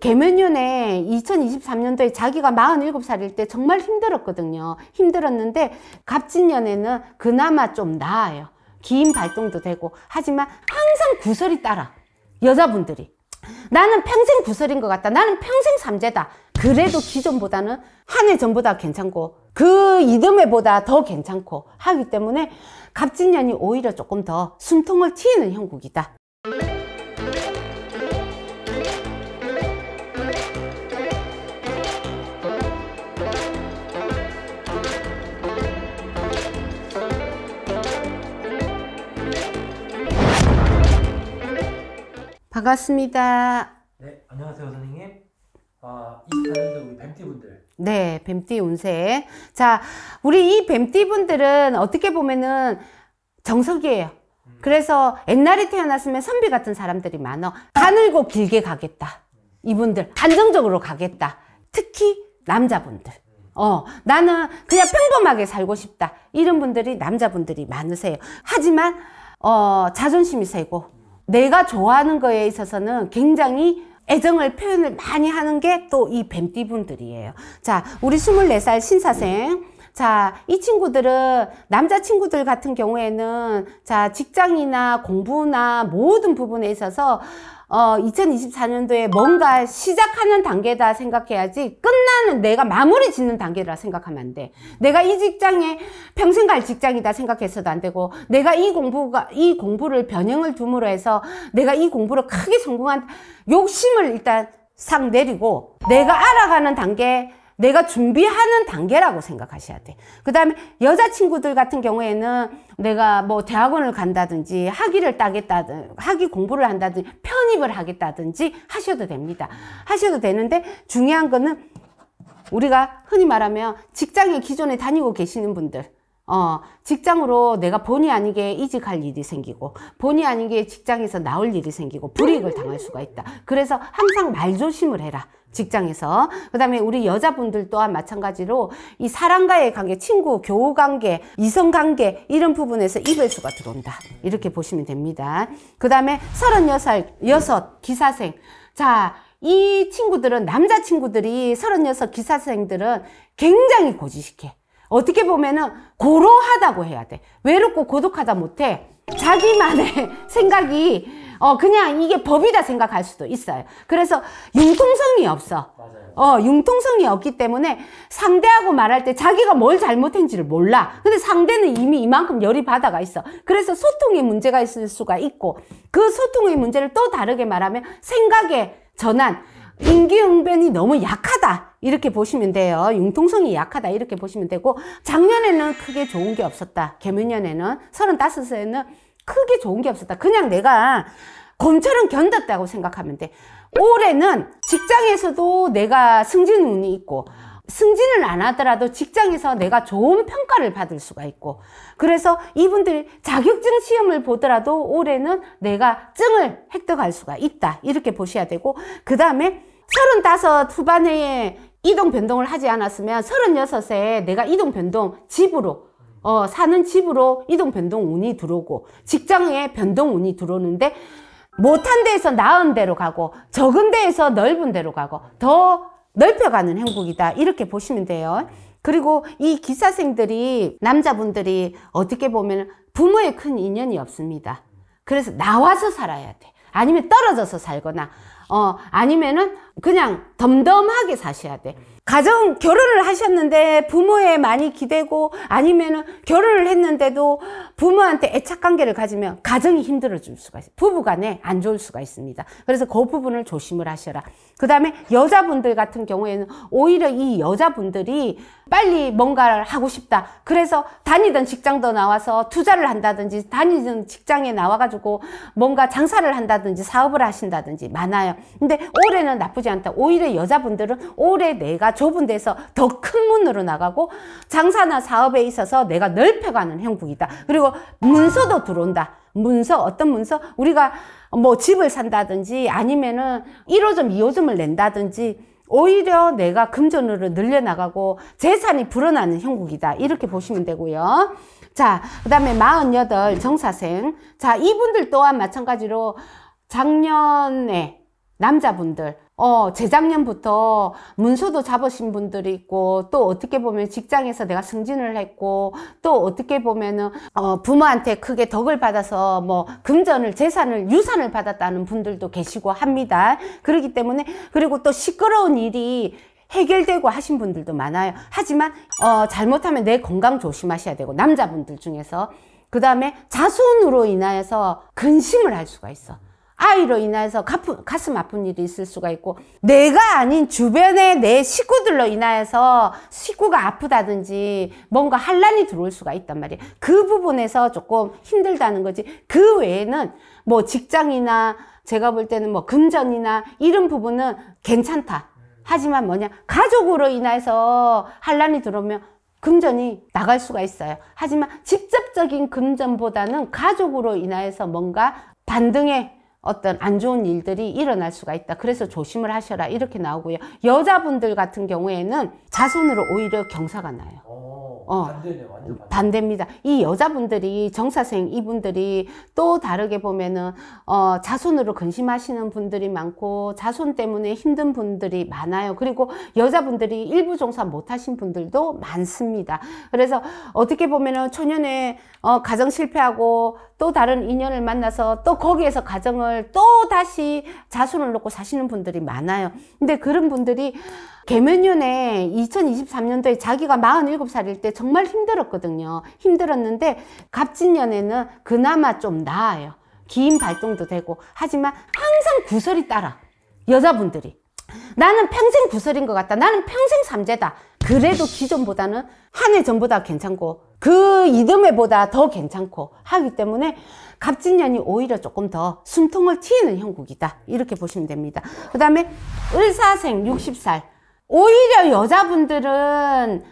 개면연에 2023년도에 자기가 47살일 때 정말 힘들었거든요. 힘들었는데 갑진년에는 그나마 좀 나아요. 기인 발동도 되고. 하지만 항상 구설이 따라. 여자분들이. 나는 평생 구설인 것 같다. 나는 평생 삼재다. 그래도 기존보다는 한 해 전보다 괜찮고 그 이듬해보다 더 괜찮고 하기 때문에 갑진년이 오히려 조금 더 숨통을 트이는 형국이다. 반갑습니다. 네, 안녕하세요 선생님. 24년도 우리 뱀띠분들. 네, 뱀띠 운세. 자, 우리 이 뱀띠분들은 어떻게 보면은 정석이에요. 그래서 옛날에 태어났으면 선비 같은 사람들이 많아. 가늘고 길게 가겠다. 이분들 안정적으로 가겠다. 특히 남자분들. 나는 그냥 평범하게 살고 싶다. 이런 분들이 남자분들이 많으세요. 하지만 자존심이 세고 내가 좋아하는 거에 있어서는 굉장히 애정을 표현을 많이 하는 게 또 이 뱀띠분들이에요. 자, 우리 24살 신사생. 자, 이 친구들은 남자친구들 같은 경우에는 자, 직장이나 공부나 모든 부분에 있어서 2024년도에 뭔가 시작하는 단계다 생각해야지 끝나는 내가 마무리 짓는 단계라 생각하면 안 돼. 내가 이 직장에 평생 갈 직장이다 생각해서도 안 되고 내가 이 공부를 변형을 둠으로 해서 내가 이 공부를 크게 성공한 욕심을 일단 싹 내리고 내가 알아가는 단계 내가 준비하는 단계라고 생각하셔야 돼. 그 다음에 여자친구들 같은 경우에는 내가 뭐 대학원을 간다든지 학위를 따겠다든지 학위 공부를 한다든지 편입을 하겠다든지 하셔도 됩니다. 하셔도 되는데 중요한 거는 우리가 흔히 말하면 직장에 기존에 다니고 계시는 분들 직장으로 내가 본의 아니게 이직할 일이 생기고 본의 아니게 직장에서 나올 일이 생기고 불이익을 당할 수가 있다. 그래서 항상 말조심을 해라. 직장에서. 그 다음에 우리 여자분들 또한 마찬가지로 이 사람과의 관계, 친구, 교우관계, 이성관계 이런 부분에서 이별수가 들어온다. 이렇게 보시면 됩니다. 그 다음에 36 기사생. 자, 이 친구들은 남자친구들이 36 기사생들은 굉장히 고지식해. 어떻게 보면은 고로하다고 해야 돼. 외롭고 고독하다 못해. 자기만의 생각이 그냥 이게 법이다 생각할 수도 있어요. 그래서 융통성이 없어. 맞아요. 융통성이 없기 때문에 상대하고 말할 때 자기가 뭘 잘못했는지를 몰라. 근데 상대는 이미 이만큼 열이 바다가 있어. 그래서 소통에 문제가 있을 수가 있고 그 소통의 문제를 또 다르게 말하면 생각의 전환, 인기응변이 너무 약하다. 이렇게 보시면 돼요. 융통성이 약하다. 이렇게 보시면 되고 작년에는 크게 좋은 게 없었다. 개면년에는 35세에는 크게 좋은 게 없었다. 그냥 내가 곰처럼 견뎠다고 생각하면 돼. 올해는 직장에서도 내가 승진 운이 있고 승진을 안 하더라도 직장에서 내가 좋은 평가를 받을 수가 있고 그래서 이분들 자격증 시험을 보더라도 올해는 내가 증을 획득할 수가 있다. 이렇게 보셔야 되고 그 다음에 35 후반에 이동 변동을 하지 않았으면 36에 내가 이동 변동 집으로 사는 집으로 이동 변동 운이 들어오고 직장에 변동 운이 들어오는데 못한 데에서 나은 데로 가고 적은 데에서 넓은 데로 가고 더 넓혀가는 형국이다. 이렇게 보시면 돼요. 그리고 이 기사생들이 남자분들이 어떻게 보면 부모의 큰 인연이 없습니다. 그래서 나와서 살아야 돼. 아니면 떨어져서 살거나 아니면은 그냥 덤덤하게 사셔야 돼. 결혼을 하셨는데 부모에 많이 기대고 아니면은 결혼을 했는데도 부모한테 애착 관계를 가지면 가정이 힘들어질 수가 있어요. 부부간에 안 좋을 수가 있습니다. 그래서 그 부분을 조심을 하셔라. 그 다음에 여자분들 같은 경우에는 오히려 이 여자분들이 빨리 뭔가를 하고 싶다. 그래서 다니던 직장도 나와서 투자를 한다든지 다니던 직장에 나와가지고 뭔가 장사를 한다든지 사업을 하신다든지 많아요. 근데 올해는 나쁘지 않다. 오히려 여자분들은 올해 내가 좁은 데서 더 큰 문으로 나가고 장사나 사업에 있어서 내가 넓혀가는 형국이다. 그리고 문서도 들어온다. 문서, 어떤 문서? 우리가 뭐 집을 산다든지 아니면은 1호점, 2호점을 낸다든지 오히려 내가 금전으로 늘려나가고 재산이 불어나는 형국이다. 이렇게 보시면 되고요. 자, 그 다음에 48 정사생. 자, 이분들 또한 마찬가지로 작년에 남자분들 재작년부터 문서도 잡으신 분들이 있고, 또 어떻게 보면 직장에서 내가 승진을 했고, 또 어떻게 보면은, 부모한테 크게 덕을 받아서 뭐, 금전을, 재산을, 유산을 받았다는 분들도 계시고 합니다. 그렇기 때문에, 그리고 또 시끄러운 일이 해결되고 하신 분들도 많아요. 하지만, 잘못하면 내 건강 조심하셔야 되고, 남자분들 중에서. 그 다음에 자손으로 인하여서 근심을 할 수가 있어. 아이로 인해서 가슴 아픈 일이 있을 수가 있고, 내가 아닌 주변의 내 식구들로 인하여서 식구가 아프다든지 뭔가 환란이 들어올 수가 있단 말이에요. 그 부분에서 조금 힘들다는 거지. 그 외에는 뭐 직장이나 제가 볼 때는 뭐 금전이나 이런 부분은 괜찮다. 하지만 뭐냐, 가족으로 인해서 환란이 들어오면 금전이 나갈 수가 있어요. 하지만 직접적인 금전보다는 가족으로 인해서 뭔가 반등의 어떤 안 좋은 일들이 일어날 수가 있다. 그래서 조심을 하셔라. 이렇게 나오고요. 여자분들 같은 경우에는 자손으로 오히려 경사가 나요. 반대네, 완전 반대. 반대입니다. 이 여자분들이, 정사생 이분들이 또 다르게 보면은, 자손으로 근심하시는 분들이 많고, 자손 때문에 힘든 분들이 많아요. 그리고 여자분들이 일부 종사 못하신 분들도 많습니다. 그래서 어떻게 보면은 초년에, 가정 실패하고, 또 다른 인연을 만나서 또 거기에서 가정을 또 다시 자손을 놓고 사시는 분들이 많아요. 근데 그런 분들이 개면년에 2023년도에 자기가 47살일 때 정말 힘들었거든요. 힘들었는데 갑진년에는 그나마 좀 나아요. 기인 발동도 되고. 하지만 항상 구설이 따라. 여자분들이. 나는 평생 구설인 것 같다. 나는 평생 삼재다. 그래도 기존보다는 한 해 전보다 괜찮고 그 이듬해보다 더 괜찮고 하기 때문에 갑진년이 오히려 조금 더 숨통을 트이는 형국이다. 이렇게 보시면 됩니다. 그 다음에 을사생 60살. 오히려 여자분들은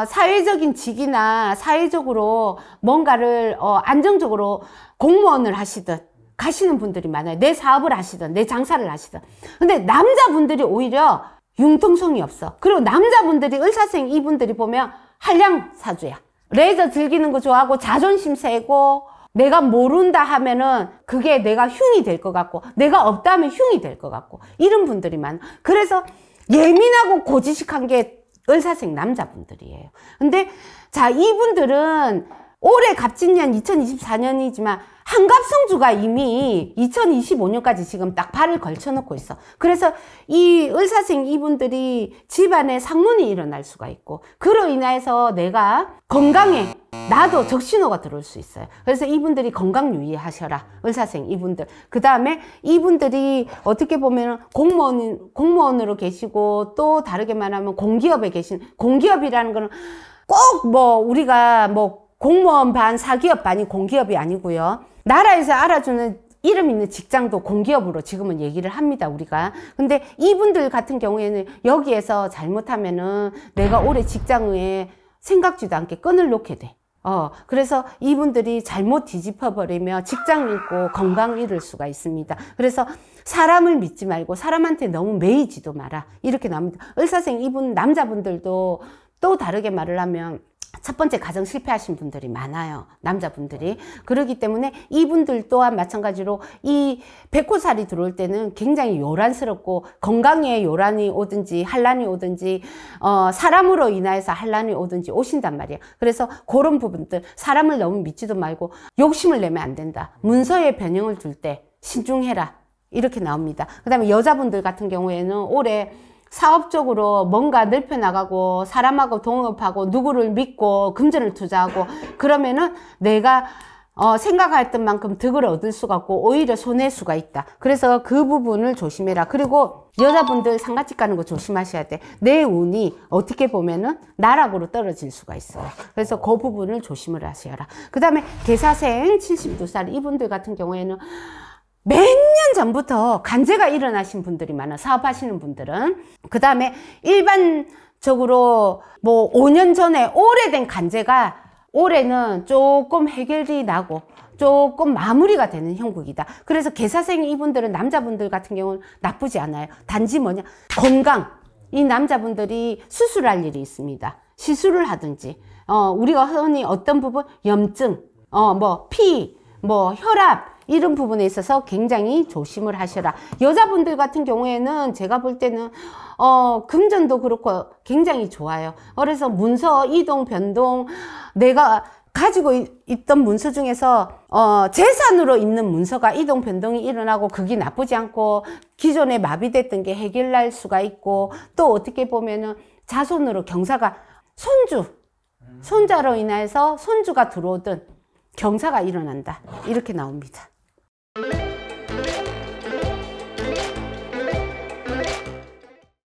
사회적인 직이나 사회적으로 뭔가를 안정적으로 공무원을 하시든 가시는 분들이 많아요. 내 사업을 하시든 내 장사를 하시든. 근데 남자분들이 오히려 융통성이 없어. 그리고 남자분들이 을사생 이분들이 보면 한량사주야. 레저 즐기는 거 좋아하고 자존심 세고 내가 모른다 하면은 그게 내가 흉이 될 것 같고 내가 없다 하면 흉이 될 것 같고 이런 분들이 많아. 그래서 예민하고 고지식한 게 을사생 남자분들이에요. 근데 자, 이분들은 올해 갑진년 2024년이지만 한갑성주가 이미 2025년까지 지금 딱 발을 걸쳐놓고 있어. 그래서 이 을사생 이분들이 집안에 상문이 일어날 수가 있고 그로 인해서 내가 건강에 나도 적신호가 들어올 수 있어요. 그래서 이분들이 건강 유의하셔라. 을사생 이분들. 그 다음에 이분들이 어떻게 보면 공무원으로 계시고 또 다르게 말하면 공기업에 계신, 공기업이라는 거는 꼭 뭐 우리가 뭐 공무원 반 사기업 반이 공기업이 아니고요. 나라에서 알아주는 이름 있는 직장도 공기업으로 지금은 얘기를 합니다, 우리가. 근데 이분들 같은 경우에는 여기에서 잘못하면은 내가 올해 직장에 생각지도 않게 끈을 놓게 돼. 그래서 이분들이 잘못 뒤집어버리며 직장 잃고 건강 잃을 수가 있습니다. 그래서 사람을 믿지 말고 사람한테 너무 매이지도 마라. 이렇게 나옵니다. 을사생 이분 남자분들도 또 다르게 말을 하면 첫 번째 가정 실패하신 분들이 많아요. 남자분들이. 그렇기 때문에 이분들 또한 마찬가지로 이 백호살이 들어올 때는 굉장히 요란스럽고 건강에 요란이 오든지 환란이 오든지 사람으로 인해서 환란이 오든지 오신단 말이에요. 그래서 그런 부분들 사람을 너무 믿지도 말고 욕심을 내면 안 된다. 문서에 변형을 둘 때 신중해라. 이렇게 나옵니다. 그 다음에 여자분들 같은 경우에는 올해 사업적으로 뭔가 넓혀나가고 사람하고 동업하고 누구를 믿고 금전을 투자하고 그러면은 내가 생각했던 만큼 득을 얻을 수가 없고 오히려 손해일 수가 있다. 그래서 그 부분을 조심해라. 그리고 여자분들 상가집 가는 거 조심하셔야 돼. 내 운이 어떻게 보면은 나락으로 떨어질 수가 있어요. 그래서 그 부분을 조심을 하셔라. 그 다음에 개사생 72살 이분들 같은 경우에는 몇 년 전부터 간제가 일어나신 분들이 많아. 사업하시는 분들은. 그 다음에 일반적으로 뭐 5년 전에 오래된 간제가 올해는 조금 해결이 나고 조금 마무리가 되는 형국이다. 그래서 개사생 이분들은 남자분들 같은 경우는 나쁘지 않아요. 단지 뭐냐, 건강. 이 남자분들이 수술할 일이 있습니다. 시술을 하든지 우리가 흔히 어떤 부분 염증, 뭐 피, 뭐 혈압 이런 부분에 있어서 굉장히 조심을 하셔라. 여자분들 같은 경우에는 제가 볼 때는 금전도 그렇고 굉장히 좋아요. 그래서 문서 이동 변동, 내가 가지고 있던 문서 중에서 재산으로 있는 문서가 이동 변동이 일어나고 그게 나쁘지 않고 기존에 마비됐던 게 해결날 수가 있고, 또 어떻게 보면은 자손으로 경사가 손자로 인해서 손주가 들어오든 경사가 일어난다, 이렇게 나옵니다.